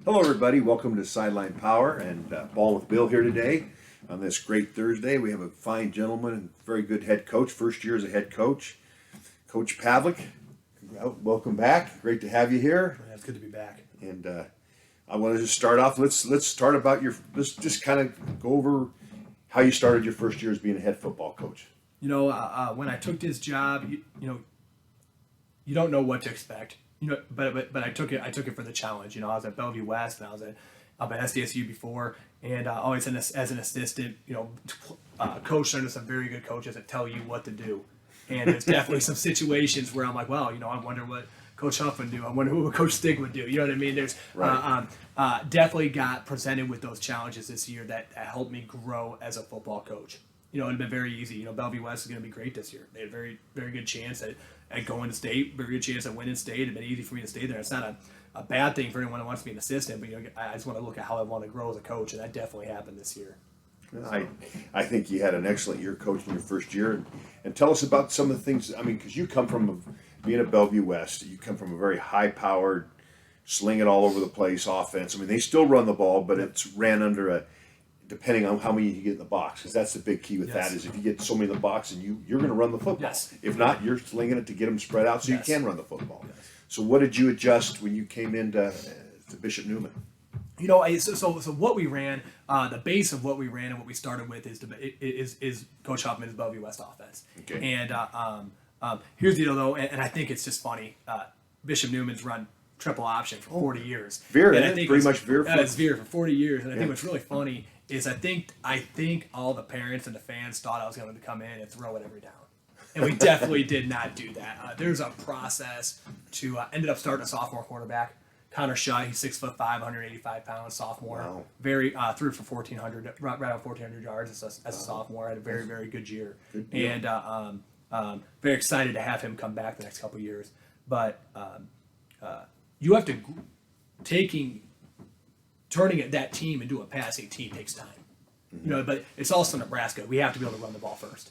Hello, everybody. Welcome to Sideline Power and Ballin with Bill here today on this great Thursday. We have a fine gentleman and very good head coach, first year as a head coach, Coach Pavlik. Welcome back. Great to have you here. Yeah, it's good to be back. And I want to just start off. Let's start about let's just kind of go over how you started your first year as being a head football coach. When I took this job, you don't know what to expect. But I took it for the challenge. I was at Bellevue West, and I was up at SDSU before, and always as an assistant. Coached under some very good coaches that tell you what to do. And there's definitely some situations where I'm like, well, I wonder what Coach Huff would do. I wonder what Coach Stig would do. You know what I mean? There's definitely got presented with those challenges this year that helped me grow as a football coach. It'd been very easy. Bellevue West is going to be great this year. They had a very, very good chance at going to state, very good chance at winning state. It'd been easy for me to stay there. It's not a bad thing for anyone who wants to be an assistant, but I just want to look at how I want to grow as a coach, and that definitely happened this year. I think you had an excellent year coaching your first year, and tell us about some of the things. I mean, because you come from being at Bellevue West, you come from a very high-powered, sling it all over the place offense. I mean, they still run the ball, but it's ran under depending on how many you get in the box, because that's the big key with that is if you get so many in the box, and you're going to run the football. Yes. If not, you're slinging it to get them spread out so you can run the football. Yes. So what did you adjust when you came into Bishop Neumann? So what we ran, the base of what we ran and what we started with is Coach Huffman's Bellevue West offense. Okay. And here's the deal, though, and I think it's just funny. Bishop Newman's run triple option for 40 years. Veer, and I think pretty much Veer. It's Veer for 40 years, and I think what's really funny is I think all the parents and the fans thought I was going to come in and throw it every down. And we definitely did not do that. There's a process to ended up starting a sophomore quarterback. Connor Shutt, he's 6'5", 185 pounds, sophomore. Wow. Very threw for 1,400, right on 1,400 yards as a sophomore. Had a very, very good year. Good deal. And very excited to have him come back the next couple of years. But you have to turning that team into a passing team takes time. Mm-hmm. But it's also Nebraska. We have to be able to run the ball first.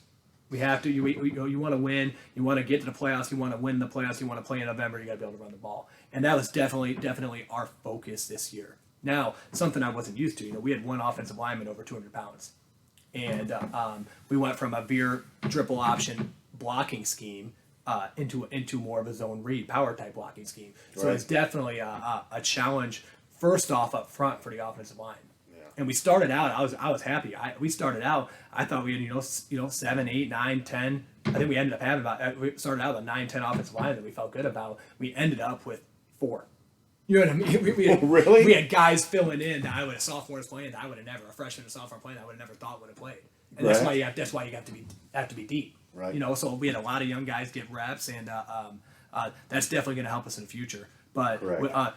We have to. You want to win. You want to get to the playoffs. You want to win the playoffs. You want to play in November. You got to be able to run the ball, and that was definitely our focus this year. Now, something I wasn't used to. We had one offensive lineman over 200 pounds, and we went from a veer triple option blocking scheme into more of a zone read power type blocking scheme. So it's definitely a challenge. First off, up front for the offensive line. And we started out. I was happy. We started out. I thought we had 7, 8, 9, 10. I think we ended up having we started out with a 9, 10 offensive line that we felt good about. We ended up with 4. You know what I mean? We had, really? We had guys filling in that I would have sophomores playing that I would have never, a freshman and sophomore playing that I would have never thought would have played. And that's why you have to be deep. Right. So we had a lot of young guys get reps, and that's definitely going to help us in the future. But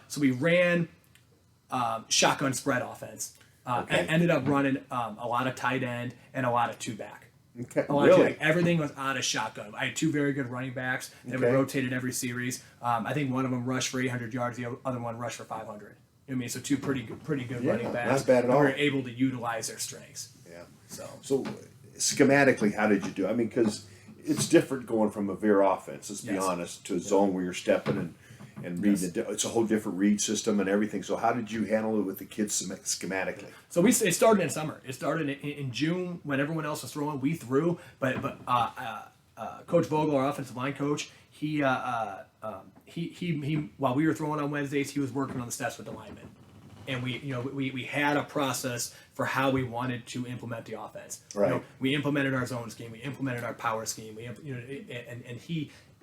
so we ran shotgun spread offense. Ended up running a lot of tight end and a lot of two back. Okay. Really? Everything was out of shotgun. I had 2 very good running backs that we rotated every series. I think one of them rushed for 800 yards. The other one rushed for 500. So 2 pretty good running backs. Not bad at all. We were able to utilize their strengths. Yeah. So schematically, how did you do? I mean, because it's different going from a veer offense. Let's be honest, to a zone where you're stepping and reading. It's a whole different read system and everything. So how did you handle it with the kids schematically? So it started in summer. It started in June when everyone else was throwing. We threw, but Coach Vogel, our offensive line coach, he while we were throwing on Wednesdays, he was working on the steps with the linemen, and we had a process for how we wanted to implement the offense. Right. We implemented our zone scheme. We implemented our power scheme.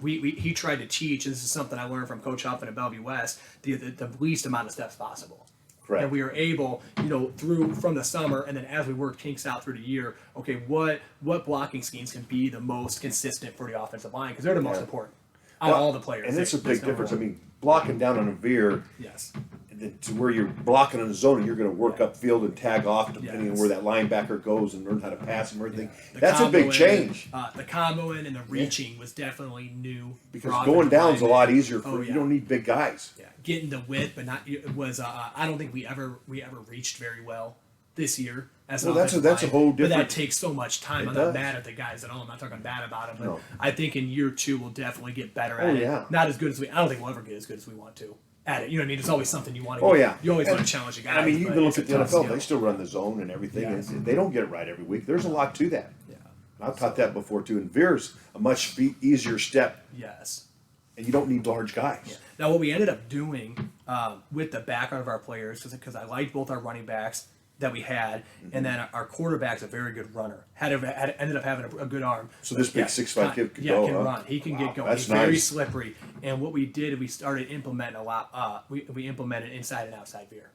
He tried to teach, and this is something I learned from Coach Huffman at Bellevue West, the least amount of steps possible. Correct. And we were able, from the summer, and then as we worked kinks out through the year, okay, what blocking schemes can be the most consistent for the offensive line, because they're the most important out of all the players. And it's a big difference. I mean, blocking down on a veer. Yes. To where you're blocking in a zone and you're going to work upfield and tag off depending on where that linebacker goes and learn how to pass and everything. That's a big change. The comboing and the reaching was definitely new. Because going down's a lot easier for you don't need big guys. Yeah, getting the width, but not it was. I don't think we ever reached very well this year. That's a whole different. But that takes so much time. I'm not mad at the guys at all. I'm not talking bad about them. But I think in year 2 we'll definitely get better at it. Yeah. Not as good as I don't think we'll ever get as good as we want to. at it. You know what I mean? There's always something you want to. Oh, yeah. You always And- want to challenge a guy. I mean, you even look at the NFL; they still run the zone and everything, Yes. and they don't get it right every week. There's a lot to that. Yeah. I've taught that before too. And veer's a much easier step, Yes. and you don't need large guys. Yeah. Now, what we ended up doing with the background of our players, because I liked both our running backs that we had, and then our quarterback's a very good runner. Ended up having a good arm. So this big 6'5" kid could go, can huh? run. He can Wow, get going. that's He's very nice. slippery. And what we did, we started implementing a lot. We implemented inside and outside veer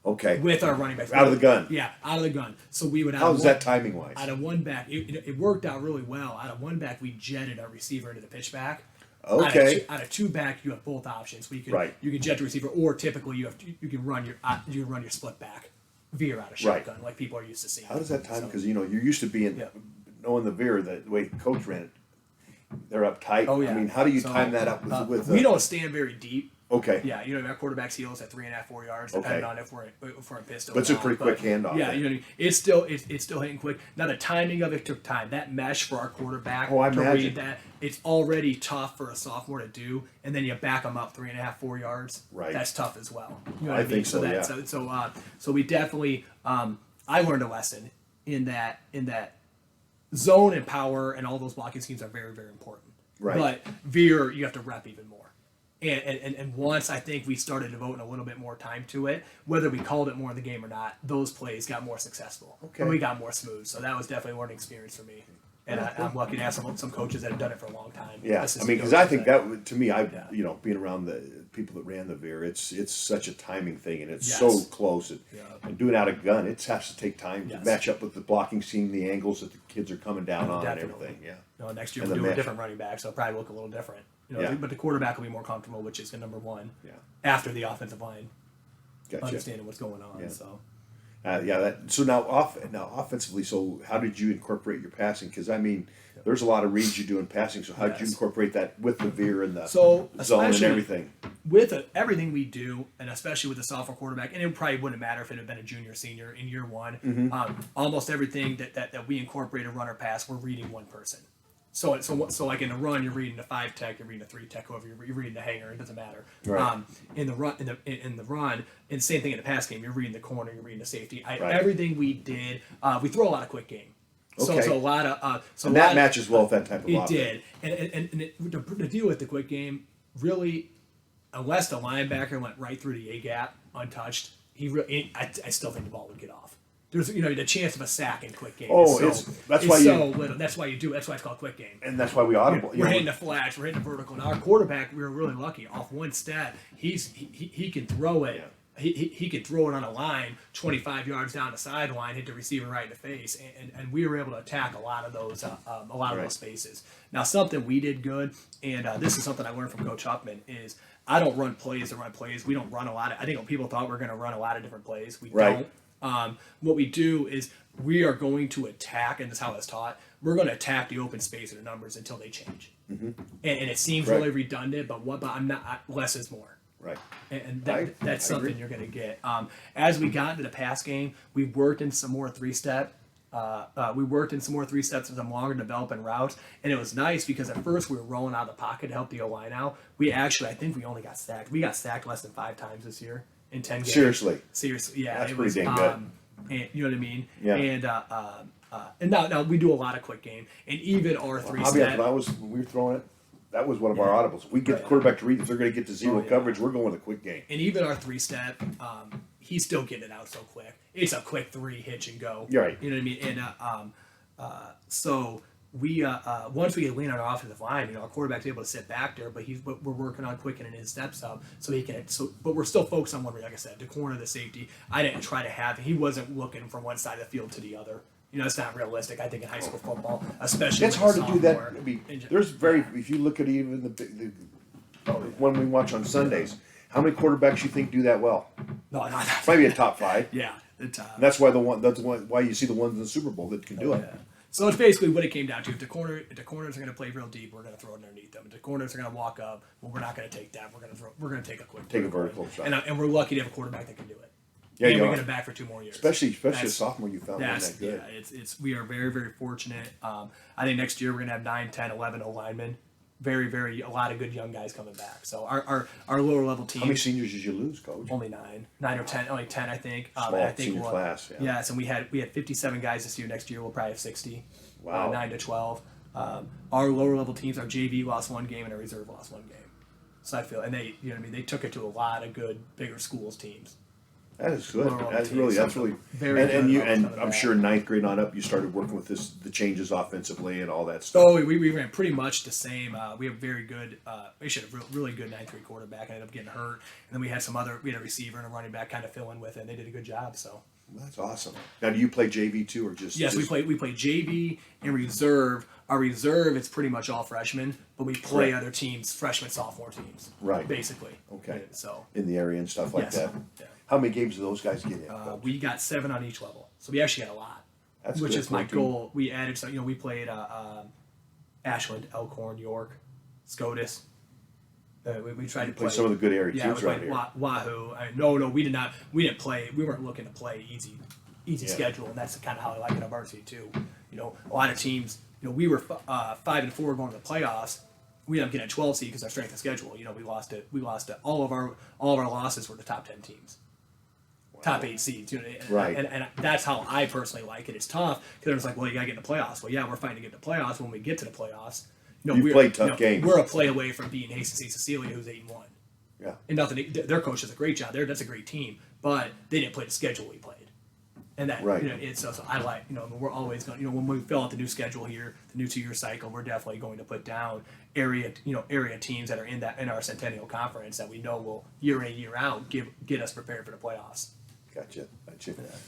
Okay. with our running backs. Out of the gun. Yeah, out of the gun. So we would. How's that timing wise? Out of one back, it worked out really well. Out of one back, we jetted our receiver into the pitch back. Okay. Out of two back, you have both options. You can Right. you can jet the receiver, or typically you can run your split back veer out of shotgun, like people are used to seeing. How does that time? So- Because you're used to being Yeah. knowing the veer the way coach ran it. They're up tight. Oh yeah. I mean, how do you So, time that up with we don't stand very deep. Okay. Yeah, our quarterback's heels at 3.5, 4 yards, depending on if we're in pistol. But it's or a not. pretty quick handoff. Yeah, you know what I mean. It's still hitting quick. Now the timing of it took time. That mesh for our quarterback Oh, I to imagine. read that, it's already tough for a sophomore to do, and then you back them up 3.5, 4 yards. Right. That's tough as well. You know I what I mean? think so, yeah. So we definitely. I learned a lesson in that zone and power and all those blocking schemes are very, very important. Right. But veer, you have to rep even more. And once I think we started devoting a little bit more time to it, whether we called it more in the game or not, those plays got more successful. Okay. And we got more smooth. So that was definitely a learning experience for me. And I'm lucky to have some coaches that have done it for a long time. Yeah, I Assistant mean, because coaches I think that to me, Yeah. being around the people that ran the veer, it's such a timing thing, and it's Yes. so close, and, Yeah. and doing out of gun, it has to take time Yes. to match up with the blocking, seeing the angles that the kids are coming down on, and Definitely. everything. Yeah, Next year And we'll the do a mesh. different running back, so it'll probably look a little different. Yeah. But the quarterback will be more comfortable, which is the number one. Yeah. After the offensive line, gotcha. understanding what's going on. Yeah. So. So now offensively, so how did you incorporate your passing? Because I mean, there's a lot of reads you do in passing. So how did you Yes. incorporate that with the veer and the So, zone and especially- everything? With everything we do, and especially with the sophomore quarterback, and it probably wouldn't matter if it had been a junior or senior in year one, Mm-hmm. almost everything that we incorporate a runner pass, we're reading one person. So like in the run, you're reading a 5 tech, you're reading a 3 tech, whoever you're reading the hanger, it doesn't matter. Right. In the run, and same thing in the pass game, you're reading the corner, you're reading the safety. Right. Everything we did, we throw a lot of quick game. Okay. So a lot of And that matches well with that type of it offense. did, and the deal with the quick game, really, unless the linebacker went right through the A gap untouched, I still think the ball would get off. There's the chance of a sack in quick game. Oh, that's why so little. That's why you do. That's why it's called quick game. And that's why we audible. We're hitting the flash. We're hitting the vertical. And our quarterback, we were really lucky. Off one step, he can throw it. Yeah. He could throw it on a line 25 yards down the sideline, hit the receiver right in the face, and we were able to attack a lot of those those spaces. Now, something we did good, and this is something I learned from Coach Huffman, is I don't run plays to run plays. We don't run a lot. I think people thought we were going to run a lot of different plays. We Right. don't. What we do is we are going to attack, and this is how it's taught. We're going to attack the open space of the numbers until they change. And it seems Correct. really redundant, but I'm not. Less is more. Right. And I that's something agree. you're going to get. As we got into the pass game, we worked in some more three-step. We worked in some more three-steps and some longer developing routes. And it was nice because at first we were rolling out of the pocket to help the O-line out. I think we only got sacked. We got sacked less than 5 times this year in 10 games. Seriously, yeah. That's it pretty was, dang good. And, you know what I mean? Yeah. And now we do a lot of quick game. And even our I'll be three-step. honest, when we were throwing it, that was one of our audibles. If we get the quarterback to read, if they're going to get to zero yeah. coverage, we're going with a quick game. And even our three-step, he's still getting it out so quick. It's a quick 3 hitch and go. You're right. You know what I mean? And so we once we get lean on our offensive line, our quarterback's able to sit back there, but we're working on quickening his steps up so he can. But we're still focused on one. Like I said, the corner, the safety. I didn't try to have. He wasn't looking from one side of the field to the other. It's not realistic. I think in high school football, especially It's with hard a to do that. sophomore. I mean, if you look at even the one we watch on Sundays, how many quarterbacks you think do that well? No, not that. Maybe a top 5. Yeah, it's And that's why why you see the ones in the Super Bowl that can do it. Yeah. So it's basically what it came down to. If the corners are going to play real deep, we're going to throw it underneath them. If the corners are going to walk up, well, we're not going to take that. We're going to take a quick vertical shot. and we're lucky to have a quarterback that can do it. Yeah, and you we're are. going to back for 2 more years. Especially a sophomore, you found one That's that good. yeah. We are very, very fortunate. I think next year we're going to have 9, 10, 11 O linemen. very a lot of good young guys coming back. So our lower level team. How many seniors did you lose, Coach? Only nine or 10, only 10, I think. Small I think senior class. Yeah. Yes, and we had 57 guys this year. Next year we'll probably have 60. Wow. 9 to 12. Our lower level teams, our JV lost one game and our reserve lost one game. So I feel, and they, you know what I mean, they took it to a lot of good bigger schools teams. That is good. Lower That's level really very and good you about and coming I'm back. sure ninth grade on up you started working with the changes offensively and all that stuff. Oh, we ran pretty much the same. We have very good. We should have really good 9th grade quarterback. Ended up getting hurt, and then we had we had a receiver and a running back kind of fill in with it. And they did a good job. So That's awesome. Now, do you play JV too, or just? yes, just... we play JV and reserve. Our reserve it's pretty much all freshmen, but we play Right. other teams, freshman, sophomore teams. Right. Basically. Okay. So in the area and stuff like yes. that. Yeah. How many games do those guys get in? We got 7 on each level, so we actually had a lot. That's which good. is my 14. goal. We added, so we played Ashland, Elkhorn, York, SCOTUS. We tried to play some of the good area yeah, teams we right played here. Wahoo. No, we did not. We didn't play. We weren't looking to play easy Yeah. schedule, and that's kind of how I like it on varsity too. A lot of teams. We were 5-4 going to the playoffs. We ended up getting a 12 seed because our strength of schedule. We lost it. We lost it. All of our losses were the top 10 teams. Top 8 seeds, Right. And that's how I personally like it. It's tough because it's like, well, you got to get in the playoffs. Well, yeah, we're fighting to get in the playoffs. When we get to the playoffs, You played tough games. We're a play away from beating Hastings St. Cecilia, who's 8-1. Yeah. And nothing. Their coach does a great job there. That's a great team, but they didn't play the schedule we played. And that, Right. it's so I like, we're always going. When we fill out the new schedule here, the new 2-year cycle, we're definitely going to put down area teams that are in our Centennial Conference that we know will year in year out get us prepared for the playoffs. Gotcha.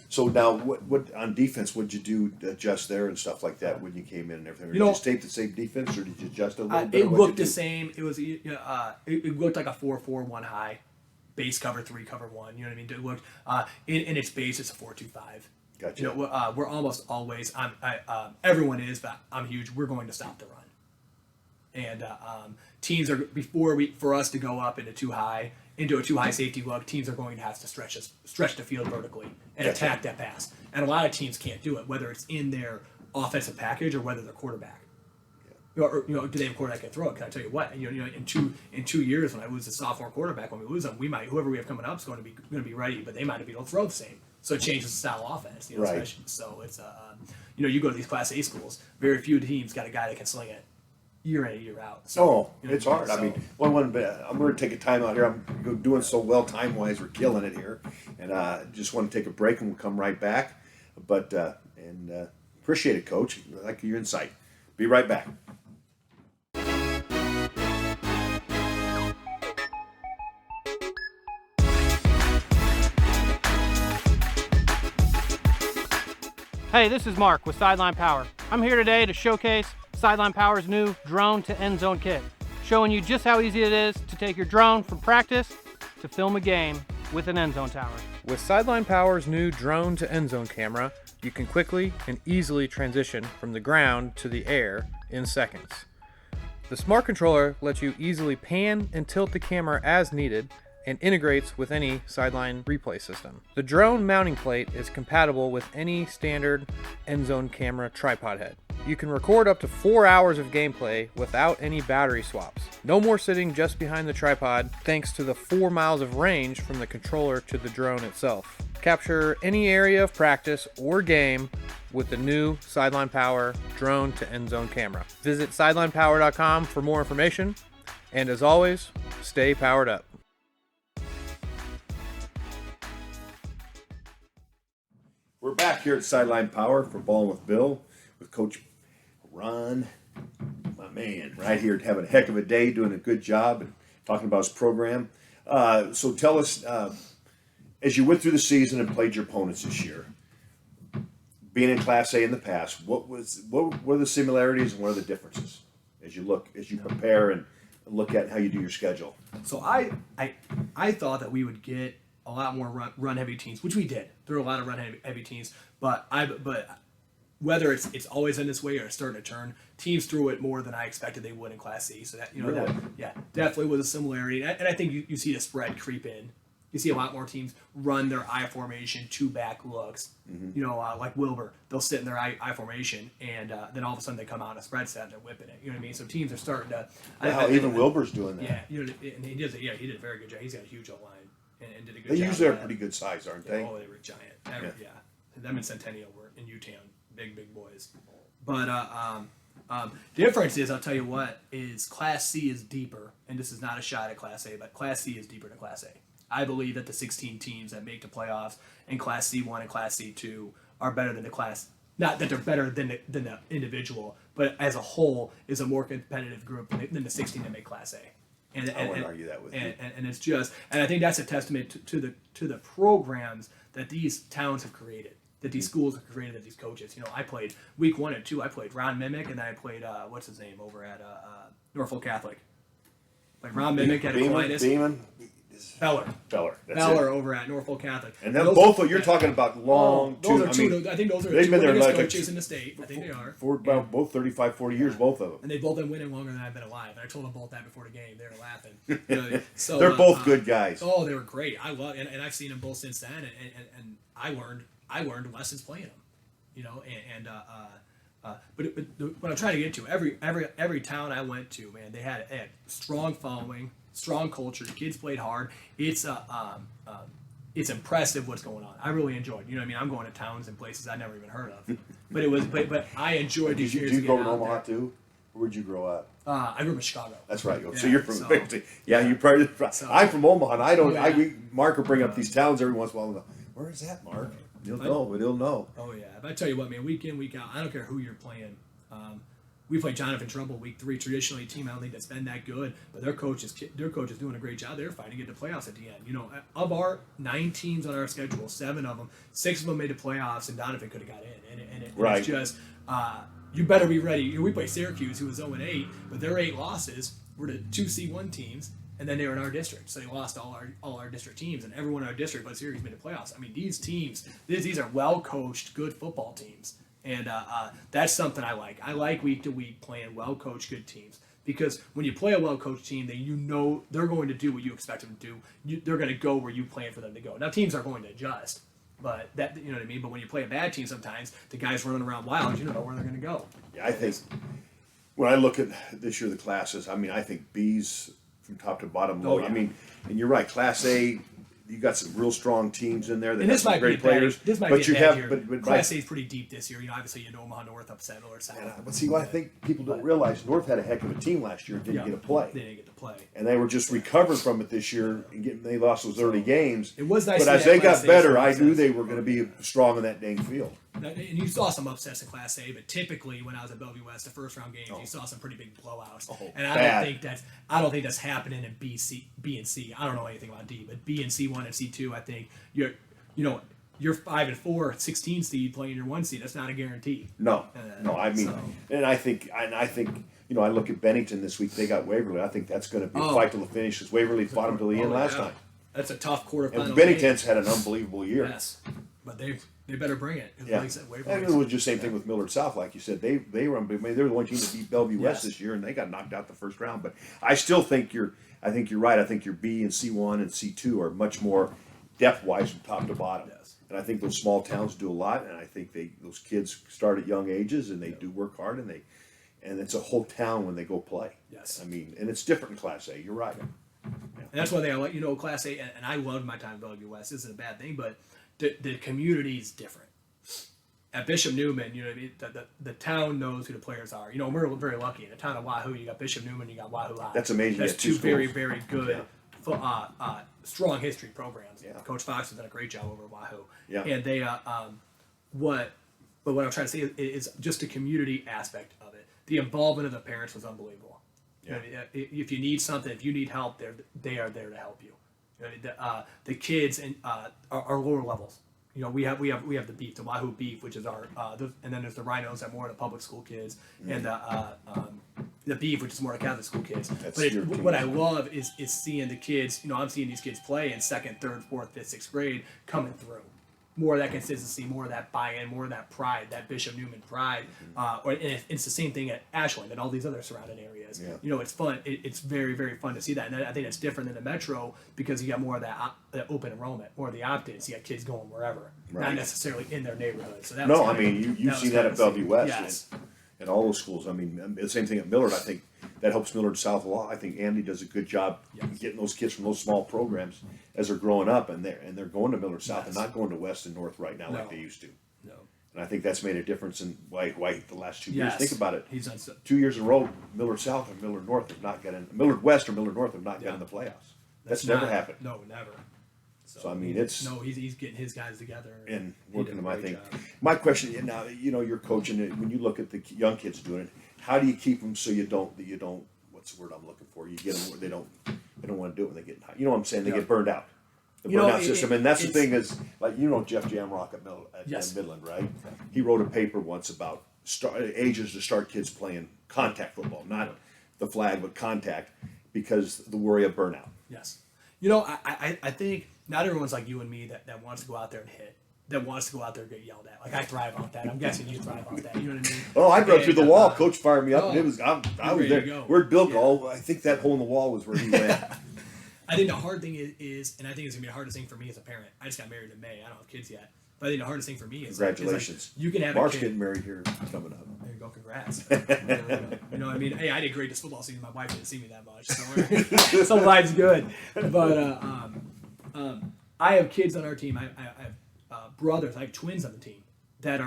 So now, what on defense? What'd you do to adjust there and stuff like that when you came in and everything? Did you stay the same defense, or did you adjust a little bit? It looked the same. It was it looked like a 4-4-1 high, base cover 3 cover 1. You know what I mean? It looked in its base it's a 4-2-5. Gotcha. We're almost always. Everyone is, but I'm huge. We're going to stop the run. And teams are for us to go up into a too high safety look. Teams are going to have to stretch the field vertically and Gotcha. attack that pass. And a lot of teams can't do it, whether it's in their offensive package or whether they're quarterback. Or do they have a quarterback that can throw it? Can I tell you what? In 2 years when I lose a sophomore quarterback, when we lose them, whoever we have coming up is going to be ready, but they might not be able to throw the same. So it changes the style of offense. Right. Especially. So it's you go to these Class A schools, very few teams got a guy that can sling it year in and year out. So, It's hard. I mean, I'm going to take a time out here. I'm doing so well time wise. We're killing it here, and just want to take a break, and we'll come right back. But appreciate it, Coach. I like your insight. Be right back. Hey, this is Mark with Sideline Power. I'm here today to showcase Sideline Power's new drone to end zone kit, showing you just how easy it is to take your drone from practice to film a game with an end zone tower. With Sideline Power's new drone to end zone camera, you can quickly and easily transition from the ground to the air in seconds. The smart controller lets you easily pan and tilt the camera as needed and integrates with any sideline replay system. The drone mounting plate is compatible with any standard end zone camera tripod head. You can record up to 4 hours of gameplay without any battery swaps. No more sitting just behind the tripod thanks to the 4 miles of range from the controller to the drone itself. Capture any area of practice or game with the new Sideline Power drone to end zone camera. Visit sidelinepower.com for more information, and as always, stay powered up. We're back here at Sideline Power for Ballin with Bill with Coach Ron, my man, right here having a heck of a day, doing a good job and talking about his program. So tell us, as you went through the season and played your opponents this year, being in Class A in the past, what were the similarities and what are the differences as you prepare and look at how you do your schedule? So I thought that we would get a lot more run heavy teams, which we did. There were a lot of run heavy teams, but whether it's always in this way or it's starting to turn, teams threw it more than I expected they would in Class C. So that Really? definitely was a similarity, and I think you see the spread creep in You see a lot more teams run their I formation, 2 back looks. You know, like Wilbur, they'll sit in their I formation, and then all of a sudden they come out a spread set and they're whipping it. You know what I mean? So teams are starting to. Even Wilbur's doing that. Yeah, you know, and he does. Yeah, he did a very good job. He's got a huge O line and did a good They job. usually are of that. pretty good size, aren't Yeah, they? oh, they were giant. Yeah. Them and Centennial were in Utown, big boys. But difference is, I'll tell you what, is Class C is deeper, and this is not a shot at Class A, but Class C is deeper than Class A. I believe that the 16 teams that make the playoffs in Class C1 and Class C2 are better than the class. Not that they're better than the individual, but as a whole is a more competitive group than the 16 that make Class A. I wouldn't argue that with you. And it's just, and I think that's a testament to the programs that these towns have created, that these schools have created, that these coaches. You know, I played week 1 and 2. I played Ron Mimic, and then I played what's his name over at Norfolk Catholic. Like Ron Mimic at Aquinas. Feller. That's Feller it. over at Norfolk Catholic. And then both of you're talking about long. Those are I two. mean, I think those are they've the two been there biggest like coaches in the state. I think they are. For about both 35, 40 years, both of them. And they've both been winning longer than I've been alive. And I told them both that before the game. They were laughing. You know, so They're both good guys. Oh, they were great. I love, and I've seen them both since then. And I learned lessons playing them. You know, but what I'm trying to get to, every town I went to, man, they had a strong following, strong culture. The kids played hard. It's impressive what's going on. I really enjoyed. You know what I mean? I'm going to towns and places I never even heard of. But I enjoyed these years. Did you grow up in Omaha too? Where'd you grow up? I grew up in Chicago. That's right. So Yeah, you're from you probably. I'm from Omaha, and I don't. Oh, yeah. Mark will bring up these towns every once in a while. And go, where is that, Mark? He'll know. Oh yeah, but I tell you what, man, week in, week out, I don't care who you're playing. We play Jonathan Trumbull week 3, traditionally a team I don't think that's been that good, but their coach is doing a great job. They're fighting to get the playoffs at the end. You know, of our 9 teams on our schedule, 7 of them, 6 of them made the playoffs, and Donovan could have got in. And it's just you better be ready. You know, we play Syracuse, who was 0-8, but their 8 losses were to 2 C1 teams. And then they were in our district, so they lost all our district teams, and everyone in our district but Syracuse made the playoffs. I mean, these teams, these are well coached, good football teams, and that's something I like. I like week to week playing well coached, good teams, because when you play a well coached team, then you know they're going to do what you expect them to do. They're going to go where you plan for them to go. Now teams are going to adjust, but that, you know what I mean. But when you play a bad team, sometimes the guys running around wild, you don't know where they're going to go. Yeah, I think when I look at this year the classes, I mean, I think B's from top to bottom low. Oh, yeah. I mean, and you're right. Class A, you got some real strong teams in there that And have this some might great be a bad, players. this might but be you a bad have, year. but Class A is pretty deep this year. You know, obviously, Omaha North upset Millard South. But see, what I think people don't realize, North had a heck of a team last year and didn't get a play. They didn't get to play. And they were just recovering from it this year, and they lost those early games. It was nice but to as see they that got Class A better, I strong knew sense. they were going to be strong in that dang field. And you saw some upsets in Class A, but typically when I was at Bellevue West, the first round games, you saw some pretty big blowouts. And I don't think that's happening in B and C. I don't know anything about D, but B and C1 and C2, I think you're 5 and 4, 16 seed playing your 1 seed. That's not a guarantee. No. I mean, and I think, you know, I look at Bennington this week. They got Waverly. I think that's going to be a fight till the finish because Waverly fought them till the end last time. That's a tough quarterfinal. And Bennington's had an unbelievable year. Yes, but they better bring it. Yeah. Like I said, And it was just the same thing with Millard South, like you said. They were the one team that beat Bellevue West Yes. this year, and they got knocked out the first round. But I still think you're right. I think your B and C1 and C2 are much more depth wise from top to bottom. Yes. And I think those small towns do a lot, and I think those kids start at young ages and they do work hard, and it's a whole town when they go play. Yes. I mean, and it's different in Class A. You're right. And that's one thing I like. You know, Class A, and I loved my time at Bellevue West. This isn't a bad thing, but the community is different. At Bishop Neumann, you know, the town knows who the players are. You know, we're very lucky. In the town of Wahoo, you got Bishop Neumann, you got Wahoo High. That's amazing. That's You have two very, schools. very good, strong history programs. Yeah. Coach Fox has done a great job over at Wahoo. Yeah. And they, what I'm trying to say is just the community aspect of it. The involvement of the parents was unbelievable. Yeah. You know, if you need something, if you need help, they are there to help you. You know, the kids and our lower levels. You know, we have the beef, the Wahoo beef, which is our, and then there's the Rhinos that are more the public school kids, and the beef, which is more the Catholic school kids. That's But your team. what I love is seeing the kids. You know, I'm seeing these kids play in 2nd, 3rd, 4th, 5th, 6th grade coming through. more of that consistency, more of that buy-in, more of that pride, that Bishop Neumann pride. And it's the same thing at Ashland and all these other surrounding areas. Yeah. You know, it's fun. It's very, very fun to see that. And I think it's different than the Metro because you got more of that open enrollment, more of the opt-ins. You got kids going wherever, not Right. necessarily in their neighborhood. So that No, was I kinda- mean, you've was seen that kinda at Bellevue sick. West Yes. and all those schools. I mean, the same thing at Millard. I think that helps Millard South a lot. I think Andy does a good job Yes. getting those kids from those small programs as they're growing up, and they're going to Millard South and Yes. not going to West and North right now like No. they used to. No. And I think that's made a difference in why the last 2 years. Yes. Think about it. He's done so. 2 years in a row, Millard South and Millard North have not gotten Millard West or Millard North have not gotten Yeah. the playoffs. That's never not- happened. No, never. So, I mean, it's- he's getting his guys together And he working did a them, I great think. job. My question now, you're coaching it. When you look at the young kids doing it, how do you keep them so you don't? What's the word I'm looking for? You get them where they don't want to do it when they get high. You know what I'm saying? They Yeah. get burned out. The You know, burnout system, and that's the it's- thing is like Jeff Jamrock at Yes. Midland, right? He wrote a paper once about ages to start kids playing contact football, not the flag, but contact, because the worry of burnout. Yes. You know, I think not everyone's like you and me that wants to go out there and hit, that wants to go out there and get yelled at. Like I thrive on that. I'm guessing you thrive on that. You know what I mean? Oh, I broke through the And, wall. Coach fired me up, and oh, it was I was ready to there. go. Where'd Bill Yeah. go? I think that hole in the wall was where he went. I think the hard thing is, and I think it's gonna be the hardest thing for me as a parent. I just got married in May. I don't have kids yet, but I think the hardest thing for me is Congratulations. Like, you can have Mark's a kid. getting married here coming up. There you go, congrats. You know, I mean, hey, I did great this football season. My wife didn't see me that much, so so life's good. But I have kids on our team. I have brothers. I have twins on the team that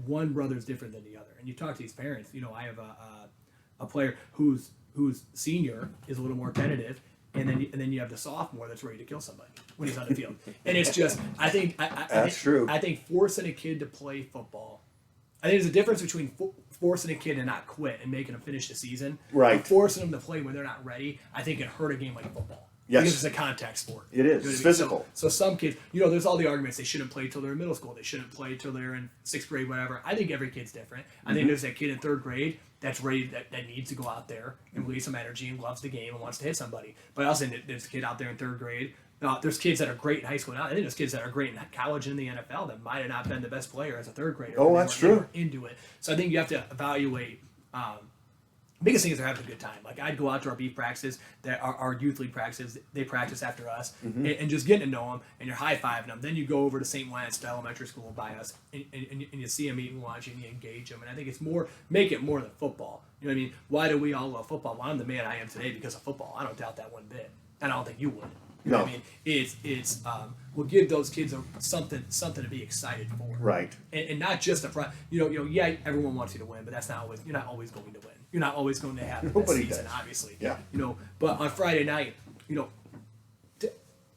one brother's different than the other. And you talk to these parents. You know, I have a player whose senior is a little more tentative. And then you have the sophomore that's ready to kill somebody when he's on the field. And it's just, I think That's true. I think forcing a kid to play football. I think there's a difference between forcing a kid to not quit and making them finish the season. Right. But forcing them to play when they're not ready, I think it hurt a game like football. Yes. Because it's a contact sport. It is. You know It's what I mean? physical. So some kids, there's all the arguments. They shouldn't play till they're in middle school. They shouldn't play till they're in 6th grade, whatever. I think every kid's different. I Mm-hmm. think there's that kid in 3rd grade that's ready, that needs to go out there and release some energy and loves the game and wants to hit somebody. But I also think there's a kid out there in 3rd grade. There's kids that are great in high school now. I think there's kids that are great in college and in the NFL that might have not been the best player as a 3rd grader. Oh, They that's were- they true. were into it. So I think you have to evaluate. Biggest thing is they're having a good time. Like I'd go out to our beef practices, that our youth league practices. They practice after us, Mm-hmm. and just getting to know them, and you're high fiving them. Then you go over to St. Lance Elementary School by us, and you see them eating lunch, and you engage them. And I think it's make it more than football. You know what I mean? Why do we all love football? Well, I'm the man I am today because of football. I don't doubt that one bit, and I don't think you would. You know what I No. mean? It's we'll give those kids something to be excited for. Right. And not just a yeah, everyone wants you to win, but that's not always. You're not always going to win. You're not always going to have the best Nobody season, does. obviously. Yeah. But on Friday night,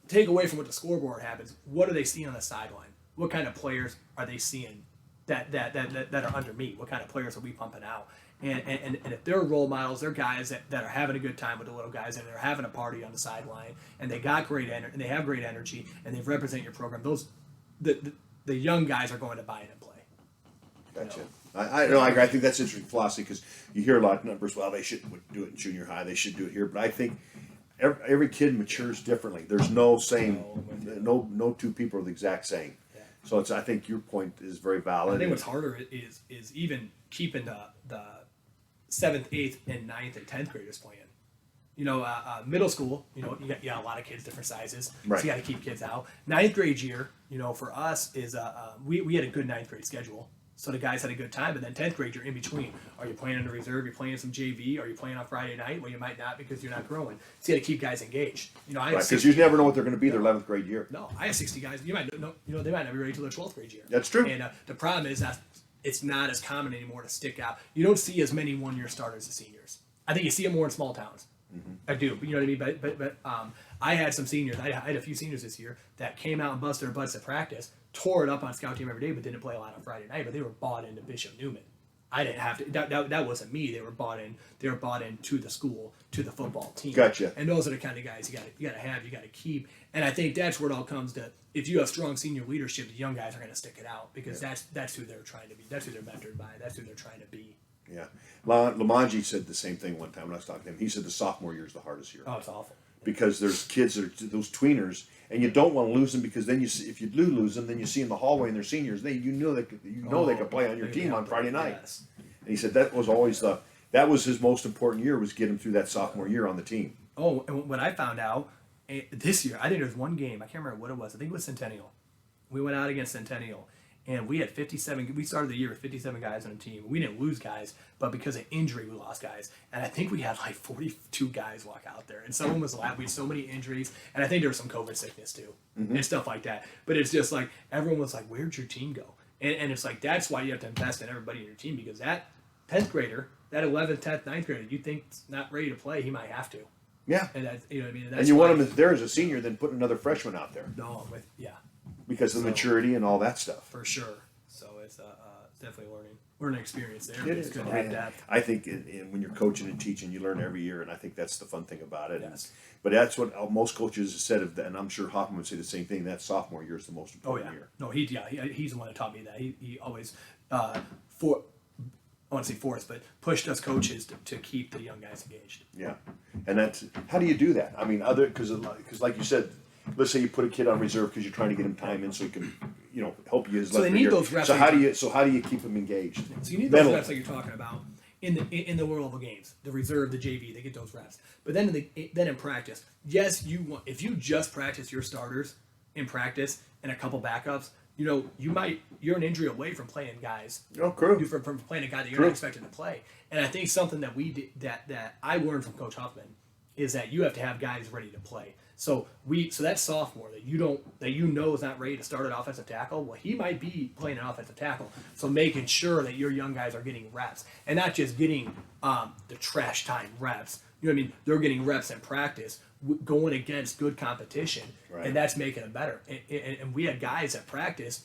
take away from what the scoreboard happens. What are they seeing on the sideline? What kind of players are they seeing that are under me? What kind of players are we pumping out? And if they're role models, they're guys that are having a good time with the little guys, and they're having a party on the sideline, and they got great energy, and they have great energy, and they represent your program. The young guys are going to buy in and play. Gotcha. I know. I think that's interesting philosophy because you hear a lot of numbers. Well, they shouldn't do it in junior high. They should do it here. But I think every kid matures differently. There's no no two people are the exact same. Yeah. So I think your point is very valid. I think what's harder is even keeping the 7th, 8th, and 9th and 10th graders playing. Middle school, you got a lot of kids, different sizes. Right. So you got to keep kids out. 9th grade year, for us is we had a good 9th grade schedule. So the guys had a good time, but then 10th grade, you're in between. Are you playing in the reserve? You're playing some JV? Are you playing on Friday night? Well, you might not because you're not growing. So you got to keep guys engaged. I have because you never know what they're going to be their 11th grade year. No, I have 60 guys. You might know, they might not be ready till their 12th grade year. That's true. And the problem is that it's not as common anymore to stick out. You don't see as many one-year starters as seniors. I think you see them more in small towns. Mm-hmm. I do, but you know what I mean. But I had some seniors. I had a few seniors this year that came out and busted their butts at practice, tore it up on scout team every day, but didn't play a lot on Friday night. But they were bought into Bishop Neumann. I didn't have to. That wasn't me. They were bought in. They were bought in to the school, to the football team. Gotcha. And those are the kind of guys you got to keep. And I think that's where it all comes to. If you have strong senior leadership, the young guys are going to stick it out because that's who they're trying to be. That's who they're mentored by. That's who they're trying to be. Yeah. Lamanji said the same thing one time when I was talking to him. He said the sophomore year is the hardest year. Oh, it's awful. because there's kids that are those tweeners, and you don't want to lose them because then you see, if you do lose them, then you see in the hallway and they're seniors. They they could play on your team on Friday night. Yes. And he said that was always that was his most important year, was get him through that sophomore year on the team. Oh, and what I found out this year, I think there was one game. I can't remember what it was. I think it was Centennial. We went out against Centennial, and we had 57. We started the year with 57 guys on the team. We didn't lose guys, but because of injury, we lost guys. And I think we had like 42 guys walk out there, and someone was last. We had so many injuries, and I think there was some COVID sickness too, and stuff like that. But it's just like everyone was like, "Where'd your team go?" And it's like that's why you have to invest in everybody in your team, because that 10th grader, that 11th, 10th, 9th grader, you think's not ready to play, he might have to. Yeah. And that's, you know what I mean? And you want him there as a senior, then put another freshman out there. No, I'm with, yeah. Because of the maturity and all that stuff. For sure. So it's definitely learning experience there. It's good to have depth. I think when you're coaching and teaching, you learn every year, and I think that's the fun thing about it. Yes. But that's what most coaches have said, and I'm sure Hoffman would say the same thing. That sophomore year is the most important year. No, he's the one that taught me that. He always I want to say forced, but pushed us coaches to keep the young guys engaged. Yeah, and that's how do you do that? I mean, because like you said, let's say you put a kid on reserve because you're trying to get him time in so he can help you. So they need those reps. So how do you keep them engaged? So you need those reps that you're talking about in the lower level games, the reserve, the JV. They get those reps, but then in practice, yes, if you just practice your starters in practice and a couple backups. You're an injury away from playing guys. From playing a guy that you're not expected to play. And I think something that we did, that I learned from Coach Huffman is that you have to have guys ready to play. So that sophomore that you know is not ready to start an offensive tackle, well, he might be playing an offensive tackle. So making sure that your young guys are getting reps and not just getting the trash time reps. You know what I mean? They're getting reps in practice, going against good competition, and that's making them better. And we had guys at practice,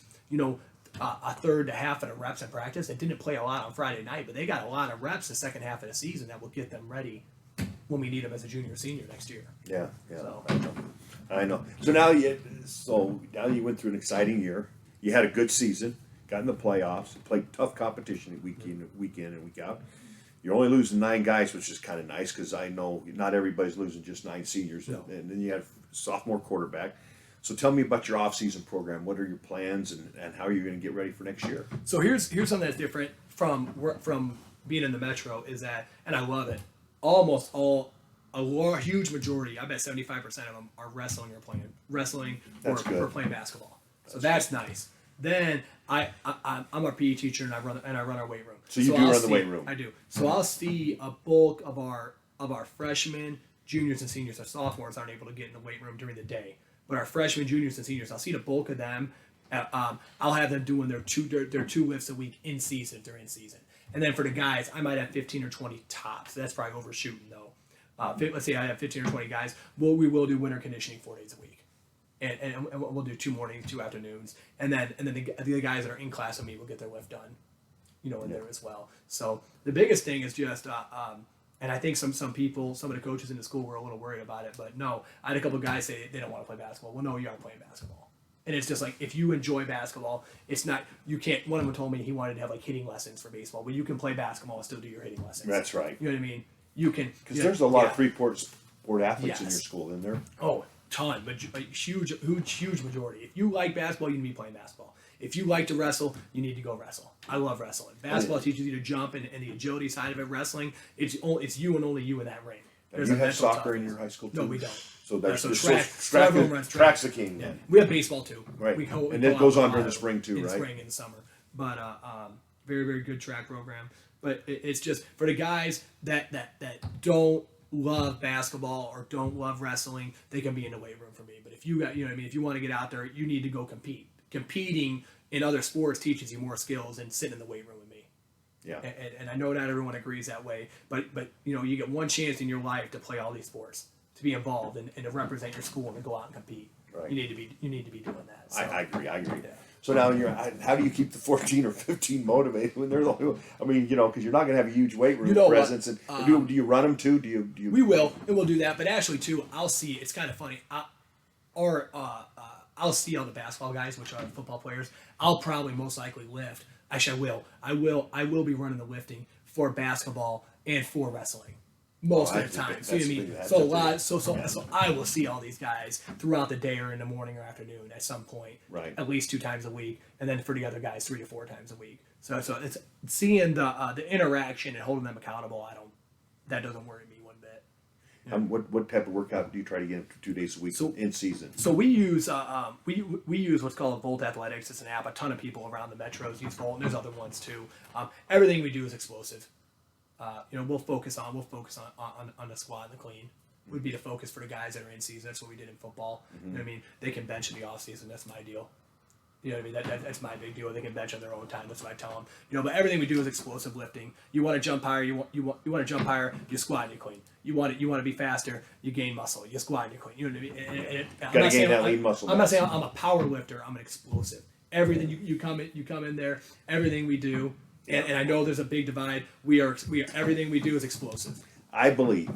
a third to half of the reps in practice. They didn't play a lot on Friday night, but they got a lot of reps the second half of the season that will get them ready when we need them as a junior or senior next year. Yeah, So. I know. So now you went through an exciting year. You had a good season, got in the playoffs, played tough competition week in and week out. You're only losing 9 guys, which is kind of nice because I know not everybody's losing just 9 seniors. No. And then you have sophomore quarterback. So tell me about your off-season program. What are your plans and how are you going to get ready for next year? So here's something that's different from being in the Metro is that, and I love it, huge majority, I bet 75% of them are wrestling or playing basketball. So that's nice. Then I'm a PE teacher and I run our weight room. So you run the weight room. I do. So I'll see a bulk of our freshmen, juniors, and seniors. Our sophomores aren't able to get in the weight room during the day, but our freshmen, juniors, and seniors, I'll see the bulk of them. I'll have them doing their two lifts a week in season if they're in season. And then for the guys, I might have 15 or 20 tops. That's probably overshooting though. Let's say I have 15 or 20 guys. We will do winter conditioning 4 days a week. And we'll do 2 mornings, 2 afternoons, and then the guys that are in class with me will get their lift done, in there as well. So the biggest thing is just, and I think some of the coaches in the school were a little worried about it, but no, I had a couple of guys say they don't want to play basketball. Well, no, you are playing basketball, and it's just like if you enjoy basketball, it's not you can't. One of them told me he wanted to have like hitting lessons for baseball, but you can play basketball and still do your hitting lessons. That's right. You know what I mean? You can because there's a lot of Freeport sport athletes in your school, isn't there? Oh. Ton, but a huge majority. If you like basketball, you need to be playing basketball. If you like to wrestle, you need to go wrestle. I love wrestling. Basketball teaches you to jump, and the agility side of it. Wrestling, it's you and only you in that ring. Do you have soccer in your high school too? No, we don't. So there's track's the king. Yeah. We have baseball too. Right. And it goes on during the spring too, in right? Spring and the summer. But very, very good track program. But it's just for the guys that don't love basketball or don't love wrestling, they can be in the weight room for me. But if you got, if you want to get out there, you need to go compete. Competing in other sports teaches you more skills than sitting in the weight room with me. Yeah. And I know not everyone agrees that way, but you get one chance in your life to play all these sports, to be involved and to represent your school and to go out and compete. Right. You need to be doing that. So, I agree. Yeah. So now how do you keep the 14 or 15 motivated when they're because you're not going to have a huge weight room presence. And do you run them too? Do you? We will, and we'll do that. But actually, too, I'll see. It's kind of funny. I'll see all the basketball guys, which are football players. I'll probably most likely lift. Actually, I will. I will be running the lifting for basketball and for wrestling. most Oh, of the I time. think So you know what I mean? that's So a the lot. thing. So I will see all these guys throughout the day or in the morning or afternoon at some point. Right. At least 2 times a week, and then for the other guys 3 to 4 times a week. So it's seeing the interaction and holding them accountable. That doesn't worry me one bit. What type of workout do you try to get into 2 days a week in season? So we use we use what's called Volt Athletics. It's an app. A ton of people around the metros use Volt, and there's other ones too. Everything we do is explosive. We'll focus on the squat and the clean. Would be the focus for the guys that are in season. That's what we did in football. You know what I mean? They can bench in the off season. That's my deal. You know what I mean? That's my big deal. They can bench on their own time. That's what I tell them. But everything we do is explosive lifting. You want to jump higher. You want to jump higher. You squat and you clean. You want to be faster. You gain muscle. You squat and you clean. You know what I mean? Gotta gain that lean muscle. I'm not saying I'm a power lifter. I'm an explosive. Everything you come in there. Everything we do. And I know there's a big divide. We are everything we do is explosive. I believe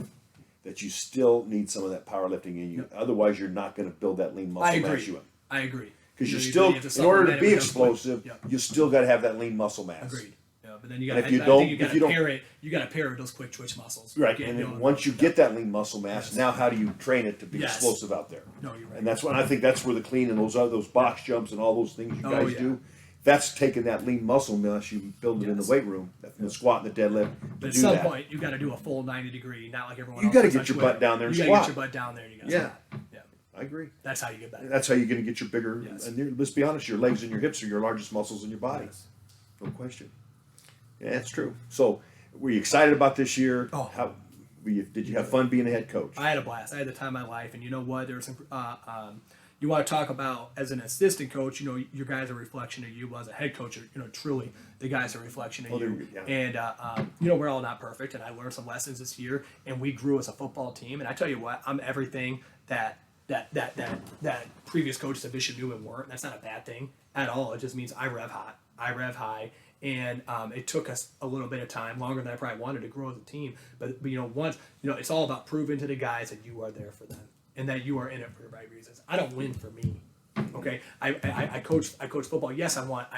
that you still need some of that powerlifting in you. Yep. Otherwise, you're not going to build that lean muscle mass you up. I agree. Because you're still, in order to be explosive, you still got to have that lean muscle mass. Agreed. Yeah, but then you got to pair it those quick twitch muscles. Right. And then once you get that lean muscle mass, now how do you train it to be explosive out there? No, you're right. And that's when I think that's where the clean and those box jumps and all those things you guys do. That's taking that lean muscle mass you build it in the weight room, the squat and the deadlift. But at some point, you got to do a full 90-degree, not like everyone else. You got to get your butt down there and squat. You got to get your butt down there and you got to squat. Yeah. I agree. That's how you get better. That's how you're going to get your bigger. Yes. And let's be honest, your legs and your hips are your largest muscles in your body. Yes. No question. Yeah, that's true. So, were you excited about this year? Oh. Did you have fun being a head coach? I had a blast. I had the time of my life. And you know what? There was some. You want to talk about as an assistant coach, your guys are a reflection of you. As a head coach, truly, the guys are a reflection of you. Yeah. And, we're all not perfect. And I learned some lessons this year. And we grew as a football team. And I tell you what, I'm everything that previous coaches of Bishop Neumann weren't. That's not a bad thing at all. It just means I rev high. And it took us a little bit of time, longer than I probably wanted, to grow as a team. But once, it's all about proving to the guys that you are there for them. And that you are in it for the right reasons. I don't win for me. Okay, I coach football. Yes, I want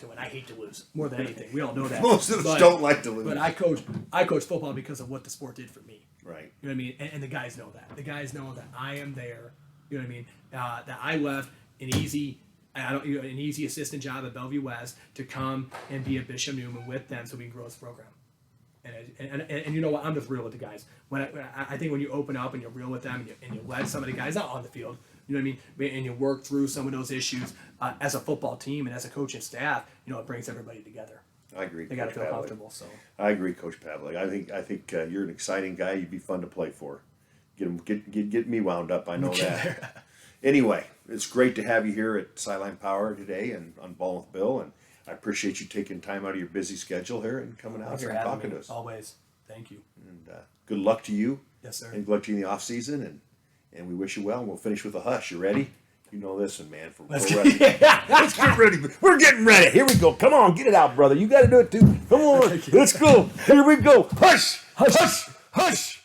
to win. I hate to lose more than anything. We all know that. Most of us don't like to lose. But I coach football because of what the sport did for me. Right. You know what I mean? And the guys know that. The guys know that I am there. You know what I mean? That I left an easy assistant job at Bellevue West to come and be at Bishop Neumann with them so we can grow this program. And you know what? I'm just real with the guys. I think when you open up and you're real with them and you let some of the guys out on the field, you know what I mean, and you work through some of those issues as a football team and as a coaching staff, it brings everybody together. I agree. They got to feel comfortable. So I agree, Coach Pavlik. I think you're an exciting guy. You'd be fun to play for. Get me wound up. I know that. Anyway, it's great to have you here at Sideline Power today and on Ballin with Bill, and I appreciate you taking time out of your busy schedule here and coming out here and talking to us. Always. Thank you. And good luck to you. Yes, sir. And good luck to you in the off season, and we wish you well. And we'll finish with a hush. You ready? You know this one, man. Let's get ready. We're getting ready. Here we go. Come on, get it out, brother. You got to do it too. Come on. Let's go. Here we go. Hush, hush, hush.